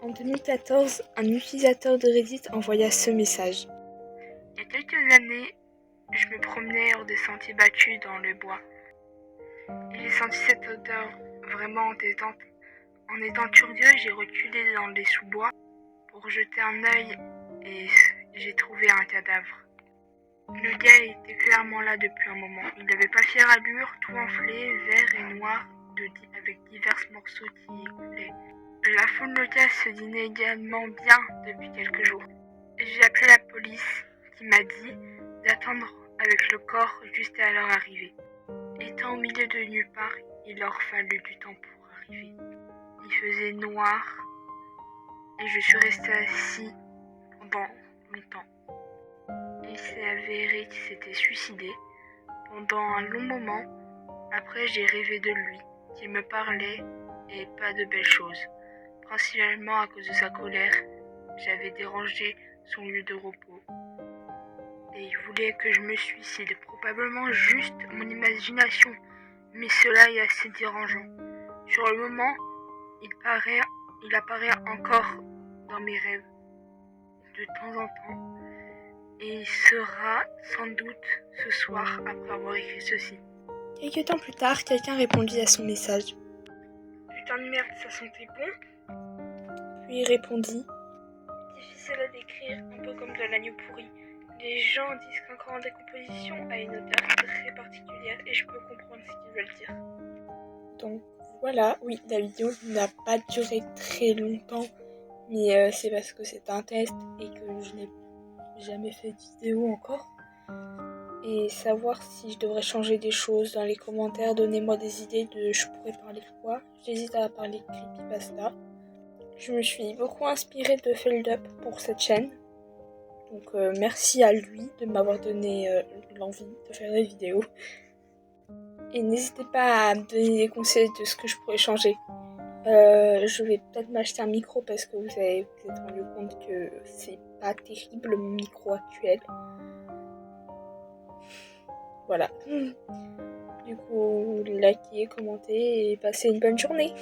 En 2014, un utilisateur de Reddit envoya ce message. Il y a quelques années, je me promenais hors des sentiers battus dans le bois. Et j'ai senti cette odeur vraiment entêtante. En étant curieux, j'ai reculé dans les sous-bois pour jeter un œil et j'ai trouvé un cadavre. Le gars était clairement là depuis un moment. Il n'avait pas fière allure, tout enflé, vert et noir, avec divers morceaux qui écoulaient. La faune locale se dînait également bien depuis quelques jours. J'ai appelé la police qui m'a dit d'attendre avec le corps jusqu'à leur arrivée. Étant au milieu de nulle part, il leur fallut du temps pour arriver. Il faisait noir et je suis restée assis pendant longtemps. Il s'est avéré qu'il s'était suicidé. Pendant un long moment, après j'ai rêvé de lui, qui me parlait et pas de belles choses. Principalement à cause de sa colère, j'avais dérangé son lieu de repos. Et il voulait que je me suicide, probablement juste mon imagination, mais cela est assez dérangeant. Sur le moment, il apparaît encore dans mes rêves, de temps en temps, et il sera sans doute ce soir après avoir écrit ceci. Quelques temps plus tard, quelqu'un répondit à son message. Putain de merde, ça sentait bon. Puis il répondit. Difficile à décrire, un peu comme de l'agneau pourri. Les gens disent qu'un corps en décomposition a une odeur très particulière et je peux comprendre ce qu'ils veulent dire. Donc voilà, oui, la vidéo n'a pas duré très longtemps, mais c'est parce que c'est un test et que je n'ai jamais fait de vidéo encore. Et savoir si je devrais changer des choses dans les commentaires, donnez-moi des idées de je pourrais parler de quoi. J'hésite à parler de creepypasta. Je me suis beaucoup inspirée de Feldup pour cette chaîne. Donc merci à lui de m'avoir donné l'envie de faire des vidéos. Et n'hésitez pas à me donner des conseils de ce que je pourrais changer. Je vais peut-être m'acheter un micro parce que vous êtes rendu compte que c'est pas terrible mon micro actuel. Voilà. Du coup, likez, commentez et passez une bonne journée.